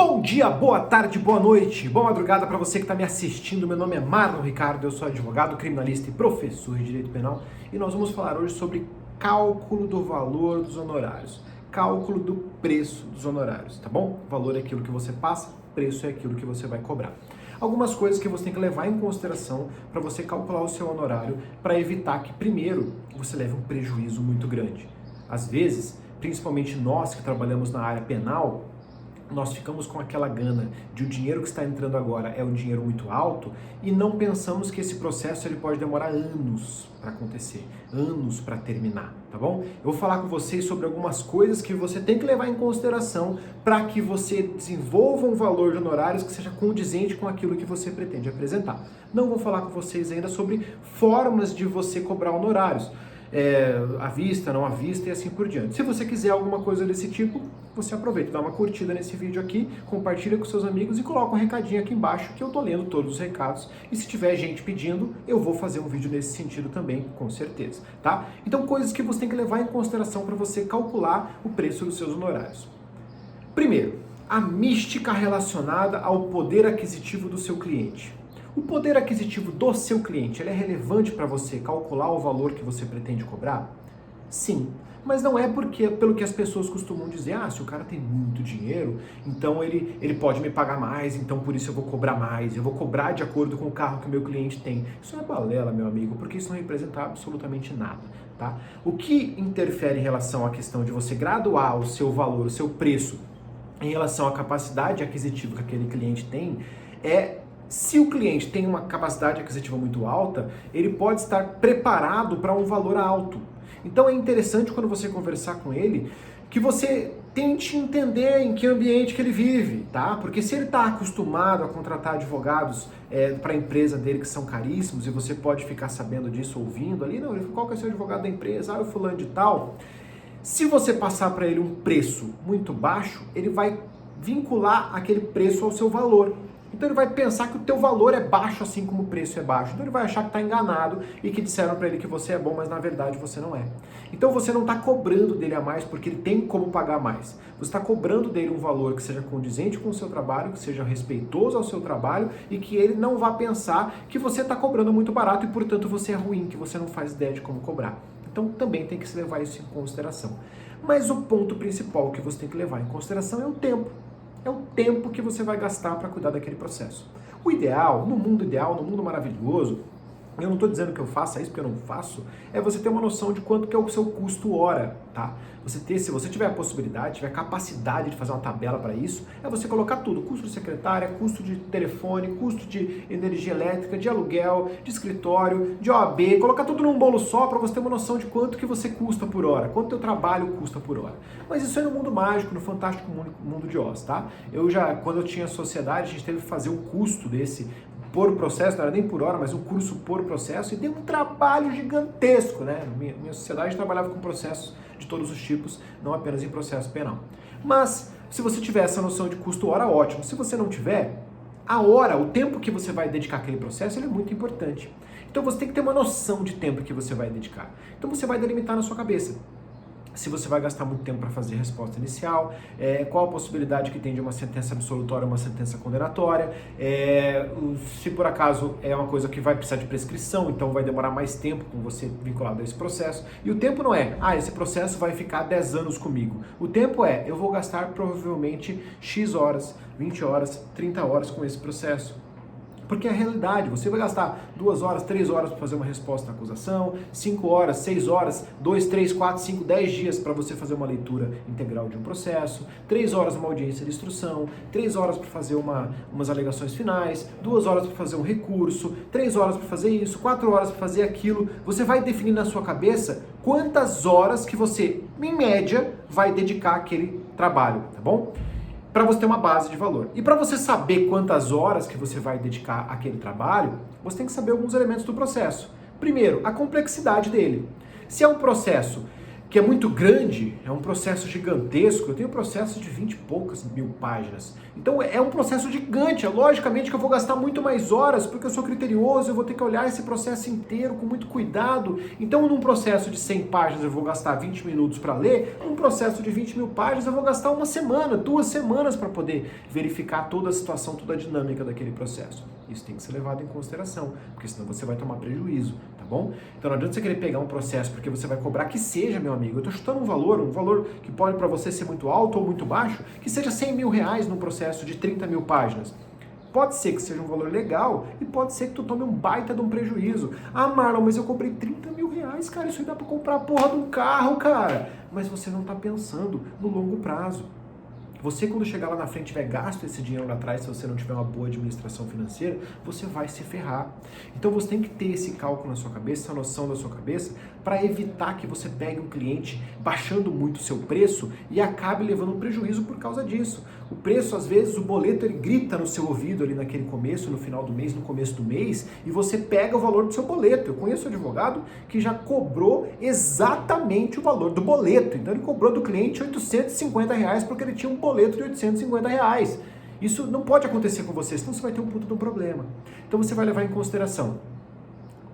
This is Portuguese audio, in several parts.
Bom dia, boa tarde, boa noite, boa madrugada para você que está me assistindo. Meu nome é Marlon Ricardo, eu sou advogado, criminalista e professor de Direito Penal e nós vamos falar hoje sobre cálculo do valor dos honorários, cálculo do preço dos honorários, tá bom? Valor é aquilo que você passa, preço é aquilo que você vai cobrar. Algumas coisas que você tem que levar em consideração para você calcular o seu honorário para evitar que, primeiro, você leve um prejuízo muito grande. Às vezes, principalmente nós que trabalhamos na área penal, nós ficamos com aquela gana de o dinheiro que está entrando agora é um dinheiro muito alto e não pensamos que esse processo ele pode demorar anos para acontecer, anos para terminar, tá bom? Eu vou falar com vocês sobre algumas coisas que você tem que levar em consideração para que você desenvolva um valor de honorários que seja condizente com aquilo que você pretende apresentar. Não vou falar com vocês ainda sobre formas de você cobrar honorários, à vista, não à vista e assim por diante. Se você quiser alguma coisa desse tipo, você aproveita, dá uma curtida nesse vídeo aqui, compartilha com seus amigos e coloca um recadinho aqui embaixo que eu tô lendo todos os recados e se tiver gente pedindo, eu vou fazer um vídeo nesse sentido também, com certeza, tá? Então coisas que você tem que levar em consideração para você calcular o preço dos seus honorários. Primeiro, a mística relacionada ao poder aquisitivo do seu cliente. O poder aquisitivo do seu cliente, ele é relevante para você calcular o valor que você pretende cobrar? Sim, mas não é pelo que as pessoas costumam dizer, se o cara tem muito dinheiro, então ele pode me pagar mais, então por isso eu vou cobrar mais, eu vou cobrar de acordo com o carro que o meu cliente tem. Isso é balela, meu amigo, porque isso não representa absolutamente nada, tá? O que interfere em relação à questão de você graduar o seu valor, o seu preço, em relação à capacidade aquisitiva que aquele cliente tem, se o cliente tem uma capacidade aquisitiva muito alta, ele pode estar preparado para um valor alto. Então é interessante quando você conversar com ele, que você tente entender em que ambiente que ele vive, tá? Porque se ele está acostumado a contratar advogados para a empresa dele que são caríssimos, e você pode ficar sabendo disso ouvindo ali, não, qual que é o seu advogado da empresa? O fulano de tal. Se você passar para ele um preço muito baixo, ele vai vincular aquele preço ao seu valor. Então ele vai pensar que o teu valor é baixo assim como o preço é baixo. Então ele vai achar que está enganado e que disseram para ele que você é bom, mas na verdade você não é. Então você não está cobrando dele a mais porque ele tem como pagar mais. Você está cobrando dele um valor que seja condizente com o seu trabalho, que seja respeitoso ao seu trabalho e que ele não vá pensar que você está cobrando muito barato e portanto você é ruim, que você não faz ideia de como cobrar. Então também tem que se levar isso em consideração. Mas o ponto principal que você tem que levar em consideração é o tempo. É o tempo que você vai gastar para cuidar daquele processo. O ideal, no mundo maravilhoso, eu não estou dizendo que eu faça isso porque eu não faço, é você ter uma noção de quanto que é o seu custo hora, tá? Se você tiver a possibilidade, tiver a capacidade de fazer uma tabela para isso, é você colocar tudo, custo de secretária, custo de telefone, custo de energia elétrica, de aluguel, de escritório, de OAB, colocar tudo num bolo só para você ter uma noção de quanto que você custa por hora, quanto teu trabalho custa por hora. Mas isso é no mundo mágico, no fantástico mundo de Oz, tá? Quando eu tinha sociedade, a gente teve que fazer um custo desse por processo, não era nem por hora, mas um curso por processo, e deu um trabalho gigantesco, né? Minha sociedade trabalhava com processos de todos os tipos, não apenas em processo penal. Mas, se você tiver essa noção de custo hora, ótimo. Se você não tiver, a hora, o tempo que você vai dedicar àquele processo, ele é muito importante. Então você tem que ter uma noção de tempo que você vai dedicar. Então você vai delimitar na sua cabeça. Se você vai gastar muito tempo para fazer a resposta inicial, qual a possibilidade que tem de uma sentença absolutória ou uma sentença condenatória, se por acaso é uma coisa que vai precisar de prescrição, então vai demorar mais tempo com você vinculado a esse processo. E o tempo não esse processo vai ficar 10 anos comigo. O tempo eu vou gastar provavelmente X horas, 20 horas, 30 horas com esse processo. Porque é a realidade, você vai gastar 2 horas, 3 horas para fazer uma resposta à acusação, 5 horas, 6 horas, 2, 3, 4, 5, 10 dias para você fazer uma leitura integral de um processo, 3 horas uma audiência de instrução, 3 horas para fazer umas alegações finais, 2 horas para fazer um recurso, 3 horas para fazer isso, 4 horas para fazer aquilo. Você vai definir na sua cabeça quantas horas que você, em média, vai dedicar àquele trabalho, tá bom? Para você ter uma base de valor. E para você saber quantas horas que você vai dedicar àquele trabalho, você tem que saber alguns elementos do processo. Primeiro, a complexidade dele. Se é um processo que é muito grande, é um processo gigantesco. Eu tenho processo de 20 e poucas mil páginas. Então é um processo gigante. É logicamente que eu vou gastar muito mais horas, porque eu sou criterioso, eu vou ter que olhar esse processo inteiro com muito cuidado. Então num processo de 100 páginas eu vou gastar 20 minutos para ler, num processo de 20 mil páginas eu vou gastar uma semana, 2 semanas para poder verificar toda a situação, toda a dinâmica daquele processo. Isso tem que ser levado em consideração, porque senão você vai tomar prejuízo, tá bom? Então não adianta você querer pegar um processo porque você vai cobrar que seja, meu amigo, eu estou chutando um valor que pode para você ser muito alto ou muito baixo, que seja 100 mil reais num processo de 30 mil páginas. Pode ser que seja um valor legal e pode ser que tu tome um baita de um prejuízo. Ah, Marlon, mas eu comprei 30 mil reais, cara, isso aí dá para comprar a porra de um carro, cara. Mas você não está pensando no longo prazo. Você, quando chegar lá na frente e tiver gasto esse dinheiro lá atrás, se você não tiver uma boa administração financeira, você vai se ferrar. Então você tem que ter esse cálculo na sua cabeça, essa noção da sua cabeça, para evitar que você pegue um cliente baixando muito o seu preço e acabe levando um prejuízo por causa disso. O preço, às vezes, o boleto, ele grita no seu ouvido ali naquele começo, no final do mês, no começo do mês, e você pega o valor do seu boleto. Eu conheço um advogado que já cobrou exatamente o valor do boleto. Então ele cobrou do cliente R$850 porque ele tinha um boleto de R$850. Isso não pode acontecer com você, senão você vai ter um puta de um problema. Então você vai levar em consideração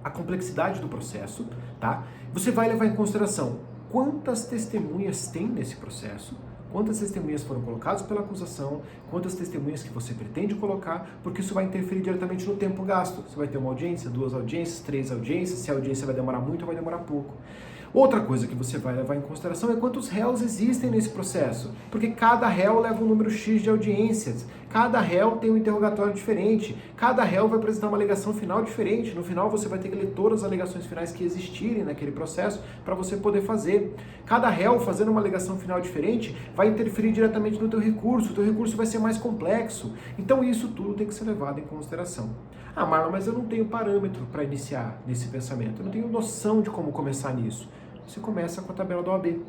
a complexidade do processo, tá? Você vai levar em consideração quantas testemunhas tem nesse processo, quantas testemunhas foram colocadas pela acusação, quantas testemunhas que você pretende colocar, porque isso vai interferir diretamente no tempo gasto. Você vai ter uma audiência, 2 audiências, 3 audiências, se a audiência vai demorar muito ou vai demorar pouco. Outra coisa que você vai levar em consideração é quantos réus existem nesse processo, porque cada réu leva um número X de audiências, cada réu tem um interrogatório diferente, cada réu vai apresentar uma alegação final diferente, no final você vai ter que ler todas as alegações finais que existirem naquele processo para você poder fazer. Cada réu fazendo uma alegação final diferente vai interferir diretamente no teu recurso, o teu recurso vai ser mais complexo, então isso tudo tem que ser levado em consideração. Ah, Marlon, mas eu não tenho parâmetro para iniciar nesse pensamento, eu não tenho noção de como começar nisso. Você começa com a tabela do OAB.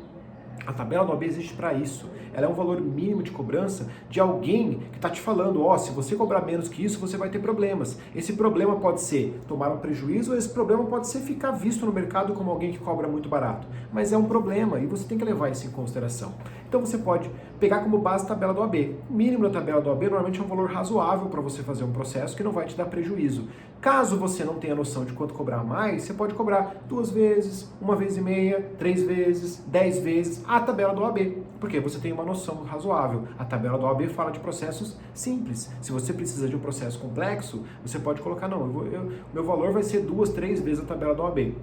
A tabela do OAB existe para isso. Ela é um valor mínimo de cobrança de alguém que está te falando, ó, se você cobrar menos que isso, você vai ter problemas. Esse problema pode ser tomar um prejuízo, ou esse problema pode ser ficar visto no mercado como alguém que cobra muito barato. Mas é um problema e você tem que levar isso em consideração. Então você pode pegar como base a tabela do OAB. O mínimo da tabela do OAB normalmente é um valor razoável para você fazer um processo que não vai te dar prejuízo. Caso você não tenha noção de quanto cobrar mais, você pode cobrar 2 vezes, 1 vez e meia, 3 vezes, 10 vezes a tabela do OAB, porque você tem uma noção razoável. A tabela do OAB fala de processos simples. Se você precisa de um processo complexo, você pode colocar, não, meu valor vai ser 2, 3 vezes a tabela do OAB.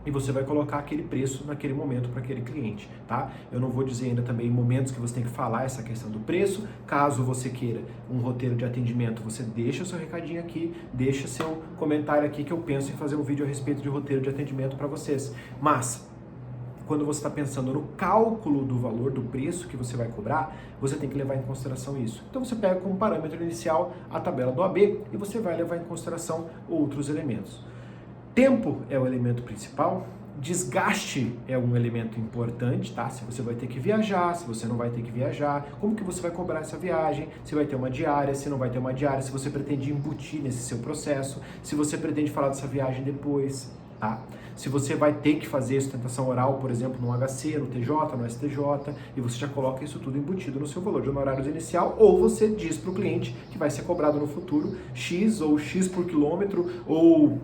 E você vai colocar aquele preço naquele momento para aquele cliente, tá? Eu não vou dizer ainda também momentos que você tem que falar essa questão do preço. Caso você queira um roteiro de atendimento, você deixa o seu recadinho aqui, deixa seu comentário aqui que eu penso em fazer um vídeo a respeito de roteiro de atendimento para vocês. Mas quando você está pensando no cálculo do valor do preço que você vai cobrar, você tem que levar em consideração isso. Então você pega como parâmetro inicial a tabela do AB e você vai levar em consideração outros elementos. Tempo é o elemento principal, desgaste é um elemento importante, tá? Se você vai ter que viajar, se você não vai ter que viajar, como que você vai cobrar essa viagem, se vai ter uma diária, se não vai ter uma diária, se você pretende embutir nesse seu processo, se você pretende falar dessa viagem depois, tá? Se você vai ter que fazer sustentação oral, por exemplo, no HC, no TJ, no STJ, e você já coloca isso tudo embutido no seu valor de honorários inicial, ou você diz para o cliente que vai ser cobrado no futuro X ou X por quilômetro, ou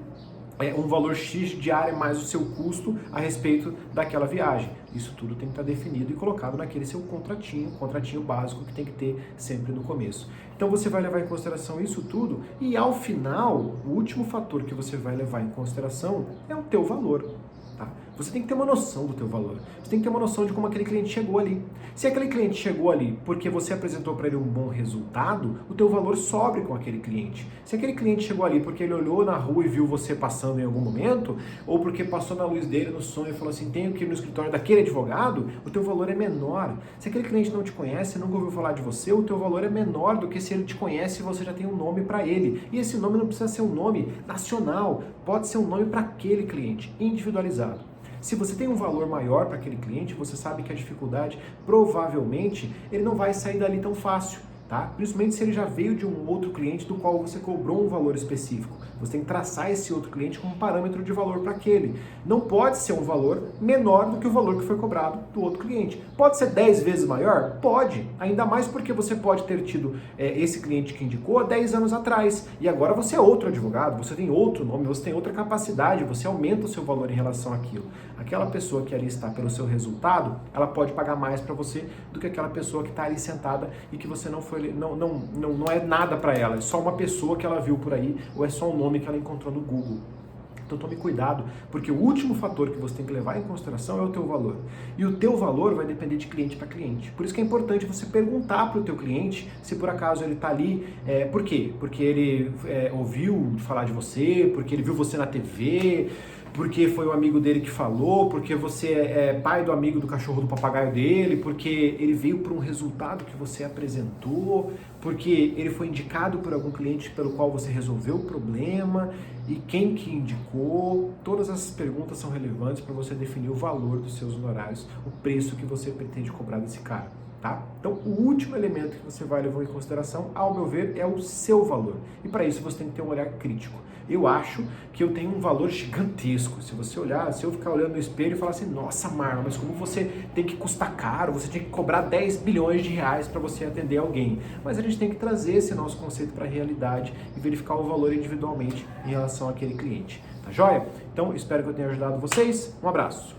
um valor X diário mais o seu custo a respeito daquela viagem. Isso tudo tem que estar definido e colocado naquele seu contratinho básico que tem que ter sempre no começo. Então você vai levar em consideração isso tudo e ao final, o último fator que você vai levar em consideração é o teu valor. Tá? Você tem que ter uma noção do teu valor. Você tem que ter uma noção de como aquele cliente chegou ali. Se aquele cliente chegou ali porque você apresentou para ele um bom resultado, o teu valor sobe com aquele cliente. Se aquele cliente chegou ali porque ele olhou na rua e viu você passando em algum momento, ou porque passou na luz dele no sonho e falou assim, tenho que ir no escritório daquele advogado, o teu valor é menor. Se aquele cliente não te conhece, nunca ouviu falar de você, o teu valor é menor do que se ele te conhece e você já tem um nome para ele. E esse nome não precisa ser um nome nacional, pode ser um nome para aquele cliente, individualizado. Se você tem um valor maior para aquele cliente, você sabe que a dificuldade, provavelmente, ele não vai sair dali tão fácil. tá? Principalmente se ele já veio de um outro cliente do qual você cobrou um valor específico. Você tem que traçar esse outro cliente como parâmetro de valor para aquele. Não pode ser um valor menor do que o valor que foi cobrado do outro cliente. Pode ser 10 vezes maior? Pode. Ainda mais porque você pode ter tido esse cliente que indicou há 10 anos atrás. E agora você é outro advogado, você tem outro nome, você tem outra capacidade, você aumenta o seu valor em relação àquilo. Aquela pessoa que ali está pelo seu resultado, ela pode pagar mais para você do que aquela pessoa que está ali sentada e que você não é nada para ela, é só uma pessoa que ela viu por aí ou é só um nome que ela encontrou no Google. Então tome cuidado, porque o último fator que você tem que levar em consideração é o teu valor. E o teu valor vai depender de cliente para cliente. Por isso que é importante você perguntar para o teu cliente se por acaso ele está ali, por quê? Porque ele ouviu falar de você, porque ele viu você na TV, porque foi o amigo dele que falou, porque você é pai do amigo do cachorro do papagaio dele, porque ele veio por um resultado que você apresentou, porque ele foi indicado por algum cliente pelo qual você resolveu o problema e quem que indicou. Todas essas perguntas são relevantes para você definir o valor dos seus honorários, o preço que você pretende cobrar desse cara. Tá? Então, o último elemento que você vai levar em consideração, ao meu ver, é o seu valor. E para isso você tem que ter um olhar crítico. Eu acho que eu tenho um valor gigantesco. Se você olhar, se eu ficar olhando no espelho e falar assim, nossa, Marlon, mas como você tem que custar caro, você tem que cobrar 10 bilhões de reais para você atender alguém. Mas a gente tem que trazer esse nosso conceito para a realidade e verificar o valor individualmente em relação àquele cliente. Tá joia? Então, espero que eu tenha ajudado vocês. Um abraço.